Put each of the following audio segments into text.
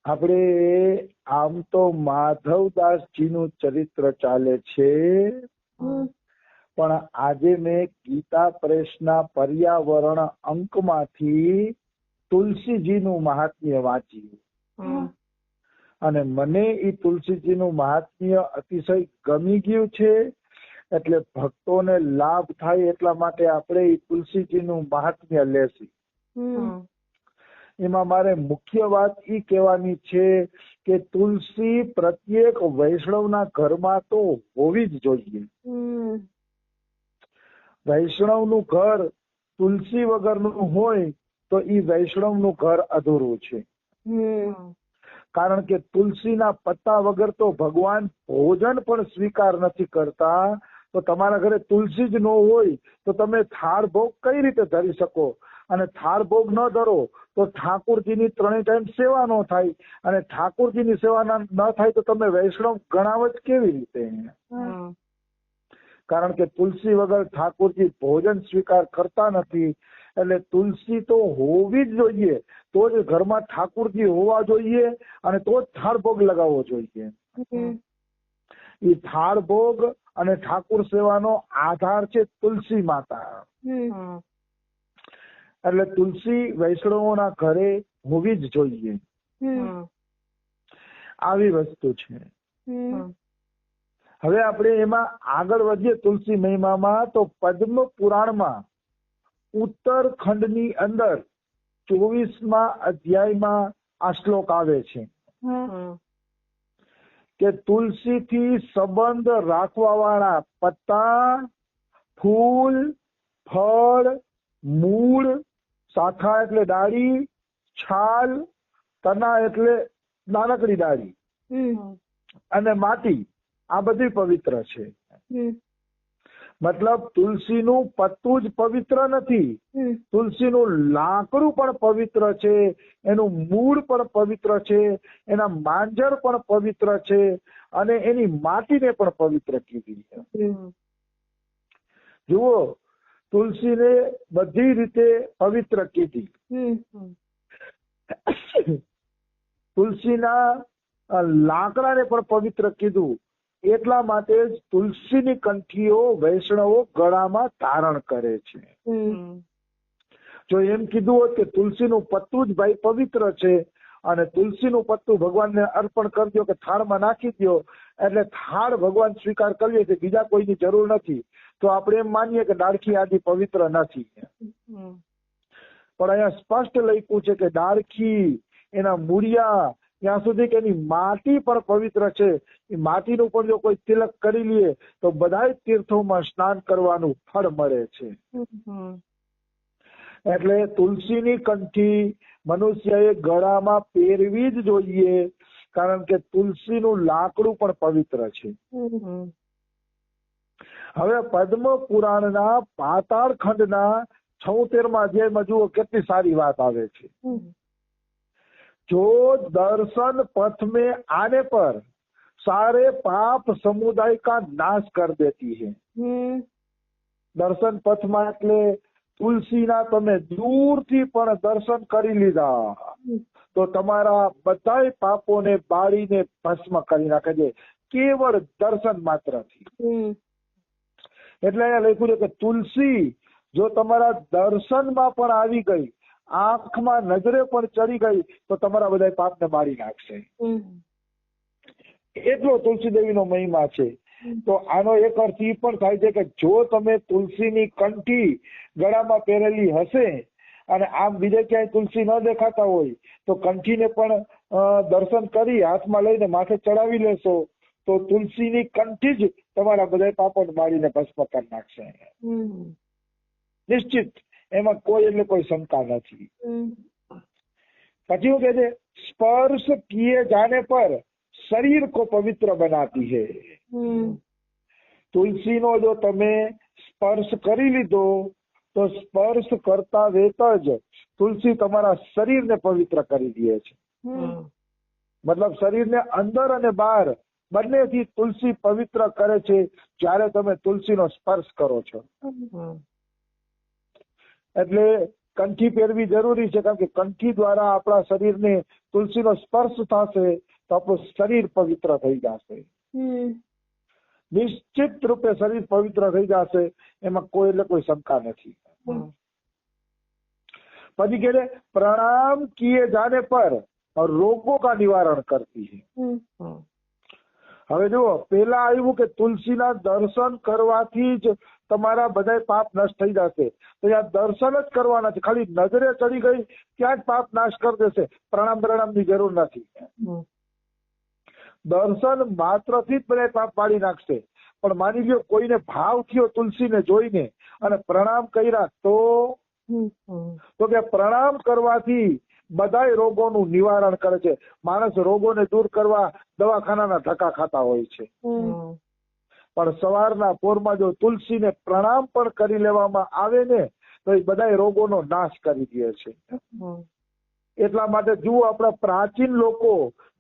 આપણે આમ તો માધવદાસજીનું ચરિત્ર ચાલે છે, પણ આજે મેં ગીતા પ્રેસના પર્યાવરણ અંકમાંથી તુલસીજીનું મહાત્મ્ય વાંચ્યું અને મને એ તુલસીજીનું મહાત્મ્ય અતિશય ગમી ગયું છે. એટલે ભક્તોને લાભ થાય એટલા માટે આપણે એ તુલસીજીનું મહાત્મ્ય લેશું. એમાં મારે મુખ્ય વાત એ કહેવાની છે કે તુલસી પ્રત્યેક વૈષ્ણવના ઘરમાં તો હોવી જ જોઈએ. વૈષ્ણવનું ઘર તુલસી વગરનું હોય તો એ વૈષ્ણવનું ઘર અધૂરું છે. કારણ કે તુલસીના પત્તા વગર તો ભગવાન ભોજન પણ સ્વીકાર નથી કરતા. તો તમારા ઘરે તુલસી જ ન હોય તો તમે થાળ ભોગ કઈ રીતે ધરી શકો? અને થાળ ભોગ ન ધરો તો ઠાકોરજીની 3 ટાઈમ સેવા ન થાય, અને ઠાકોરજીની સેવા ન થાય તો તમે વૈષ્ણવ ગણાવ જ કેવી રીતે? કારણ કે તુલસી વગર ઠાકોરજી ભોજન સ્વીકાર કરતા નથી. એટલે તુલસી તો હોવી જ જોઈએ. તો જ ઘરમાં ઠાકોરજી હોવા જોઈએ અને તો જ થાળ ભોગ લગાવવો જોઈએ. એ થાળ ભોગ અને ઠાકોર સેવાનો આધાર છે તુલસી માતા. એટલે તુલસી વૈષ્ણવોના ઘરે હોવી જ જોઈએ. આવી વસ્તુ છે. હવે આપણે એમાં આગળ વધીએ તુલસી મહિમામાં. તો પદ્મ પુરાણમાં ઉત્તરખંડની અંદર 24મા અધ્યાયમાં આ શ્લોક આવે છે કે તુલસીથી સંબંધ રાખવા વાળા પત્તા, ફૂલ, ફળ, મૂળ, શાખા એટલે ડાળી, છાલ, તના એટલે નાનકડી ડાળી અને માટી આ બધી પવિત્ર છે. મતલબ તુલસીનું પત્તું જ પવિત્ર નથી, તુલસીનું લાકડું પણ પવિત્ર છે, એનું મૂળ પણ પવિત્ર છે, એના માંજર પણ પવિત્ર છે અને એની માટીને પણ પવિત્ર કીધી છે. જુઓ, તુલસીને બધી રીતે પવિત્ર કીધી. તુલસીના લાકડાને પણ પવિત્ર કીધું. એટલા માટે જ તુલસીની કંઠીઓ વૈષ્ણવો ગળામાં ધારણ કરે છે. જો એમ કીધું હોત કે તુલસીનું પત્તું જ ભાઈ પવિત્ર છે અને તુલસીનું પત્તું ભગવાનને અર્પણ કરજો કે થાળમાં નાખી દો એટલે થાળ ભગવાન સ્વીકાર કરીએ છે, બીજા કોઈની જરૂર નથી, તો આપણે એમ માનીએ કે ડાળખી આદિ પવિત્ર નથી. પણ અહીંયા સ્પષ્ટ લખ્યું છે કે ડાળખી, એના મૂળિયા, ત્યાં સુધી કે એની માટી પણ પવિત્ર છે. એ માટીનું પણ જો કોઈ તિલક કરી લે તો બધાય તીર્થોમાં સ્નાન કરવાનું ફળ મળે છે. એટલે તુલસીની કંઠી મનુષ્યએ ગળામાં પહેરવી જ જોઈએ, કારણ કે તુલસીનું લાકડું પણ પવિત્ર છે. હવે પદ્મ પુરાણના પાતાળ ખંડના 76મા અધ્યાયમાં જુઓ કેટલી સારી વાત આવે છે. जो दर्शन पथ में आने पर सारे पाप समुदाय का नाश कर देती है. દર્શન પથમાં એટલે તુલસીના તમે દૂરથી પણ દર્શન કરી લીધા તો તમારા બધાય પાપોને બાળીને ભસ્મ કરી નાખે છે, કેવળ દર્શન માત્રથી. એટલે અહીંયા લખ્યું છે કે તુલસી જો તમારા દર્શનમાં પણ આવી ગઈ, આંખમાં નજરે પણ ચડી ગઈ તો તમારા બધા પાપને બાળી નાખશે. એટલો તુલસી દેવીનો મહિમા છે. તો આનો એક અર્થ એ પણ થાય છે કે જો તમે તુલસીની કંઠી ગળામાં પહેરેલી હશે અને આમ બીજે ક્યાંય તુલસી ન દેખાતા હોય તો કંઠીને પણ દર્શન કરી હાથમાં લઈને માથે ચડાવી લેશો તો તુલસીની કંઠી જ તમારા બધા પાપોને બાળીને ભસ્મ કરી નાખશે. નિશ્ચિત, એમાં કોઈ એટલે કોઈ શંકા નથી. પછી શું કહે છે, સ્પર્શ કિए जाने पर शरीर को पवित्र बनाती है. તુલસીનો જો તમે સ્પર્શ કરી લીધો તો સ્પર્શ કરતા વેત જ તુલસી તમારા શરીરને પવિત્ર કરી દે છે. મતલબ શરીરને અંદર અને બહાર બંનેથી તુલસી પવિત્ર કરે છે જ્યારે તમે તુલસીનો સ્પર્શ કરો છો. એટલે કંઠી પહેરવી જરૂરી છે, કારણ કે કંઠી દ્વારા આપણા શરીરને તુલસીનો સ્પર્શ થશે તો આપણું શરીર પવિત્ર થઈ જશે. નિશ્ચિત રૂપે શરીર પવિત્ર થઈ જશે, એમાં કોઈ શંકા નથી. પછી કહે પ્રणाम किए जाने पर रोगों का निवारण करती है. હવે જુઓ, પેલા આવ્યું કે તુલસીના દર્શન કરવાથી જ તમારા બધા પાપ નષ્ટ થઈ જશે. તો આ દર્શન જ કરવાના છે, ખાલી નજરે ચડી ગઈ ત્યાં જ પાપ નાશ કરી દેશે. પ્રણામની જરૂર નથી. દર્શન માત્રથી જ બધા પાપ પાડી નાખશે. પણ માની લ્યો કોઈને ભાવ થયો તુલસીને જોઈને અને પ્રણામ કર્યા તો કે પ્રણામ કરવાથી બધાય રોગોનું નિવારણ કરે છે. માણસ રોગોને દૂર કરવા દવાખાનાના ધક્કા ખાતા હોય છે, પણ સવારના પોરમાં જો તુલસીને પ્રણામ પણ કરી લેવામાં આવે ને તો એ બધાય રોગોનો નાશ કરી દે છે. એટલા માટે જુઓ, આપણા પ્રાચીન લોકો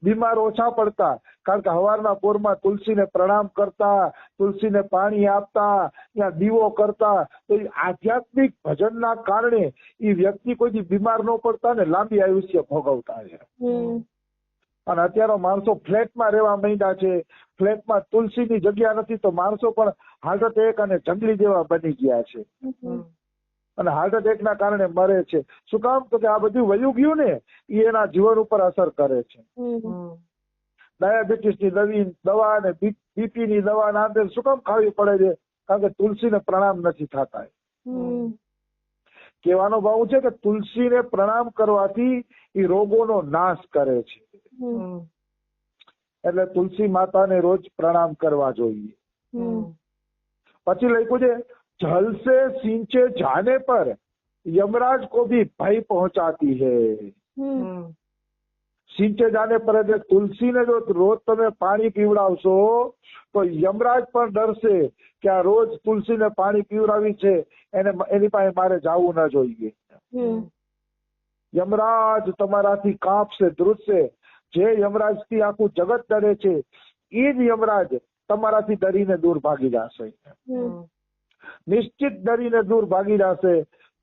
બીમાર ઓછા પડતા, કારણ કે સવારના પોરમાં તુલસીને પ્રણામ કરતા, તુલસીને પાણી આપતા, ત્યાં દીવો કરતા. તો એ આધ્યાત્મિક ભજનના કારણે એ વ્યક્તિ કોઈ બીમાર ન પડતા ને લાંબી આયુષ્ય ભોગવતા છે. અને અત્યારે માણસો ફ્લેટમાં રહેવા માંડ્યા છે. ફ્લેટમાં તુલસીની જગ્યા નથી તો માણસો પણ હાર્ટ એટેક અને જંગલી જેવા બની ગયા છે, અને હાર્ટ એટેકના કારણે મરે છે. શું કામ? તો કે આ બધું વયું ગયું ને એ એના જીવન ઉપર અસર કરે છે. ડાયાબિટીસની દવા અને બીપીની દવા ના અંદર શું કામ ખાવી પડે છે? કારણ કે તુલસીને પ્રણામ નથી થતા. કહેવાનો ભાવ છે કે તુલસીને પ્રણામ કરવાથી એ રોગોનો નાશ કરે છે. એટલે તુલસી માતાને રોજ પ્રણામ કરવા જોઈએ. પછી લખ્યું છે जल से सींचे जाने पर यमराज को भी भय पहुंचाती है. सींचे जाने पर એટલે તુલસીને જો રોજ તમે પાણી પીવડાવશો તો યમરાજ પણ ડરશે કે આ રોજ તુલસીને પાણી પીવડાવી છે, એની પાસે મારે જવું ન જોઈએ. યમરાજ તમારાથી કાપશે, ધ્રુજશે. જે યમરાજથી આખું જગત ડરે છે એ જ યમરાજ તમારાથી ડરીને દૂર ભાગી જશે. નિશ્ચિત ડરીને દૂર ભાગી જશે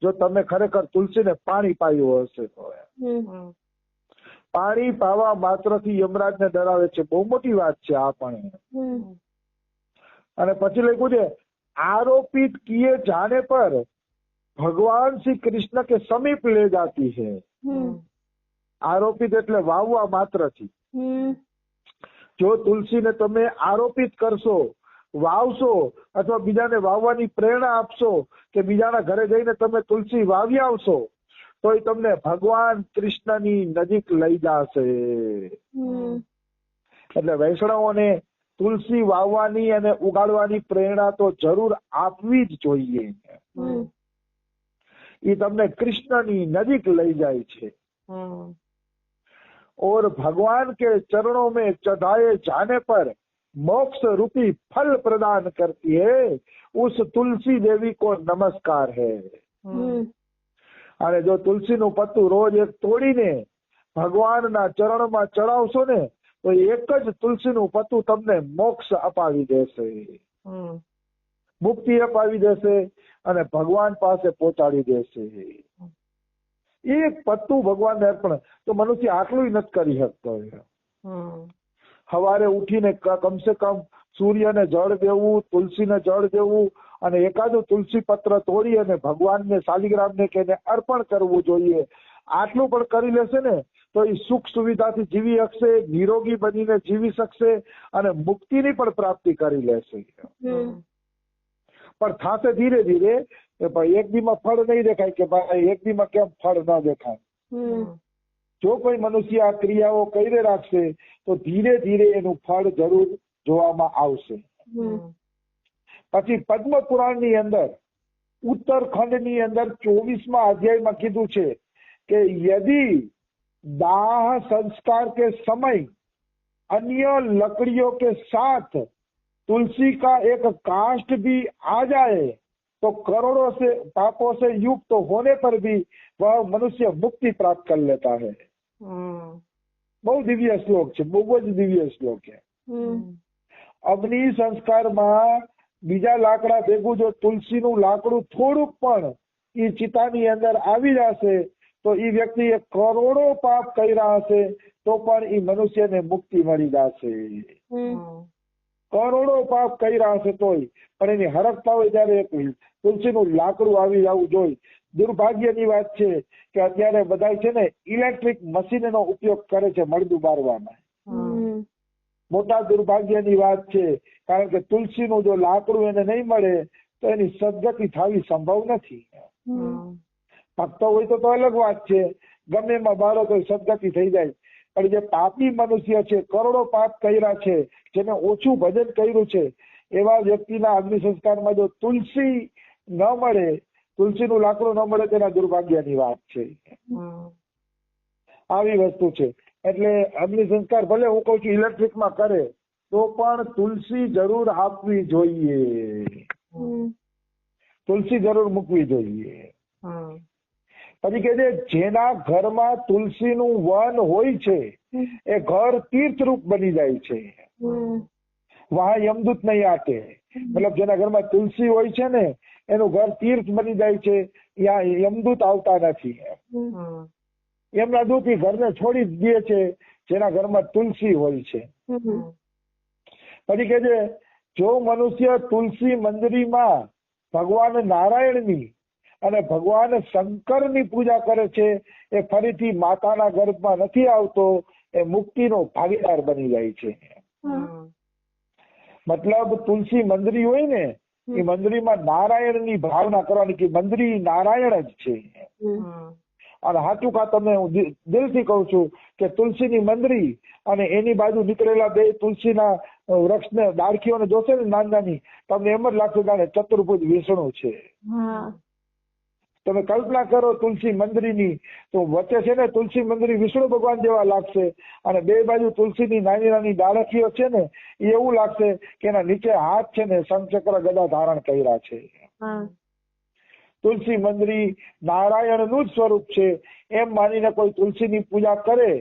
જો તમે ખરેખર તુલસીને પાણી પાયું હશે તો. પાણી પાવા માત્રથી યમરાજને ડરાવે છે. બહુ મોટી વાત છે આ પણ. અને પછી લખ્યું છે આરોપિત કિए जाने पर भगवान श्री कृष्ण के समीप ले जाती है. આરોપિત એટલે વાવવા માત્રથી. જો તુલસીને તમે આરોપિત કરશો, વાવશો, અથવા બીજાને વાવવાની પ્રેરણા આપશો કે બીજાના ઘરે જઈને તમે તુલસી વાવી આવશો તો એ તમને ભગવાન કૃષ્ણની નજીક લઈ જશે. એટલે વૈષ્ણવોને તુલસી વાવવાની અને ઉગાડવાની પ્રેરણા તો જરૂર આપવી જ જોઈએ. એ તમને કૃષ્ણની નજીક લઈ જાય છે. और भगवान के चरणों में चढ़ाए जाने पर मोक्ष रूपी फल प्रदान करती है. उस तुलसी देवी को नमस्कार है. અને જો તુલસીનું પત્તું રોજ એક તોડીને ભગવાનના ચરણમાં ચડાવશો ને તો એક જ તુલસીનું પત્તું તમને મોક્ષ અપાવી દેશે, મુક્તિ અપાવી દેશે અને ભગવાન પાસે પહોંચાડી દેશે. એક પત્તું ભગવાનને અર્પણ. તો મનુષ્ય આટલું નથી કરી શકતો. સવારે ઉઠીને કમસે કમ સૂર્યને જળ દેવું, તુલસીને જળ દેવું અને એકાદું તુલસી પત્ર તોડી અને ભગવાનને શાલિગ્રામને કે અર્પણ કરવું જોઈએ. આટલું પણ કરી લેશે ને તો એ સુખ સુવિધાથી જીવી શકશે, નિરોગી બનીને જીવી શકશે અને મુક્તિની પણ પ્રાપ્તિ કરી લેશે. પણ થશે ધીરે ધીરે. ભાઈ એક દીમાં ફળ નહીં દેખાય કે ભાઈ એક દીમાં કેમ ફળ ન દેખાય. જો કોઈ મનુષ્ય આ ક્રિયાઓ કરી રાખશે તો ધીરે ધીરે એનું ફળ જરૂર જોવામાં આવશે. પછી પદ્મ પુરાણની અંદર ઉત્તરખંડની અંદર 24મા અધ્યાયમાં કીધું છે કે यदि दाह संस्कार के समय अन्य लकड़ियों के साथ तुलसी का एक काष्ठ भी आ जाए तो करोड़ों से पापों से युक्त होने पर भी वह मनुष्य मुक्ति प्राप्त कर लेता है. બહુ દિવ્ય શ્લોક છે, બહુ જ દિવ્ય શ્લોક છે. અગ્નિ સંસ્કારમાં બીજા લાકડા ભેગું જો તુલસીનું લાકડું થોડુંક પણ એ ચિતાની અંદર આવી જશે તો એ વ્યક્તિએ કરોડો પાપ કર્યા હશે તો પણ એ મનુષ્યને મુક્તિ મળી જશે. કરોડો પાપ કર્યા હશે તોય પણ એની હરકતા હોય ત્યારે એક તુલસીનું લાકડું આવી જવું જોઈએ. દુર્ભાગ્યની વાત છે કે અત્યારે બધા છે ને ઇલેક્ટ્રિક મશીનનો ઉપયોગ કરે છે મળદું બારવામાં. મોટા દુર્ભાગ્યની વાત છે, કારણ કે તુલસીનું જો લાકડું એને નહીં મળે તો એની સદગતિ થવી સંભવ નથી. ભક્તો હોય તો અલગ વાત છે, ગમે એમાં બાળો તો સદગતિ થઈ જાય. પણ જે પાપી મનુષ્ય છે, કરોડો પાપ કર્યા છે, જેને ઓછું ભજન કર્યું છે, એવા વ્યક્તિના અગ્નિ સંસ્કારમાં જો તુલસી ન મળે, તુલસીનું લાકડું ન મળે તેના દુર્ભાગ્યની વાત છે. આવી વસ્તુ છે. એટલે અગ્નિ સંસ્કાર ભલે હું કઉ છું ઇલેક્ટ્રિકમાં કરે તો પણ તુલસી જરૂર આપવી જોઈએ, તુલસી જરૂર મૂકવી જોઈએ. પછી કે જેના ઘરમાં તુલસીનું વન હોય છે એ ઘર તીર્થરૂપ બની જાય છે. વહાં યમદૂત નહીં આતે. મતલબ જેના ઘરમાં તુલસી હોય છે ને એનું ઘર તીર્થ બની જાય છે, ત્યાં યમદૂત આવતા નથી. એમના દૂત એ ઘરને છોડી દે છે જેના ઘરમાં તુલસી હોય છે. પછી કે છે જો મનુષ્ય તુલસી મંદિરમાં ભગવાન નારાયણની અને ભગવાન શંકરની પૂજા કરે છે એ ફરીથી માતાના ગર્ભમાં નથી આવતો, એ મુક્તિનો ભાગીદાર બની જાય છે. મતલબ તુલસી મંદિરી હોય ને એ મંદિરીમાં નારાયણની ભાવના કરવાની, કે મંદિરી નારાયણ જ છે. અને સાચું કા તમને હું દિલથી કહું છું કે તુલસીની મંદરી અને એની બાજુ નીકળેલા બે તુલસીના વૃક્ષને ડાળખીઓને જોશે ને નાની નાની, તમને એમ જ લાગશે જાણે ચતુર્ભુજ વિષ્ણુ છે. તમે કલ્પના કરો તુલસી મંદરીની, તો વચ્ચે છે ને તુલસી મંદરી વિષ્ણુ ભગવાન જેવા લાગશે, અને બે બાજુ તુલસીની નાની નાની ડાળખીઓ છે ને એવું લાગશે કે એના નીચે હાથ છે ને શંખચક્ર ગદા ધારણ કર્યા છે. તુલસી મંદરી નારાયણનું જ સ્વરૂપ છે એમ માનીને કોઈ તુલસીની પૂજા કરે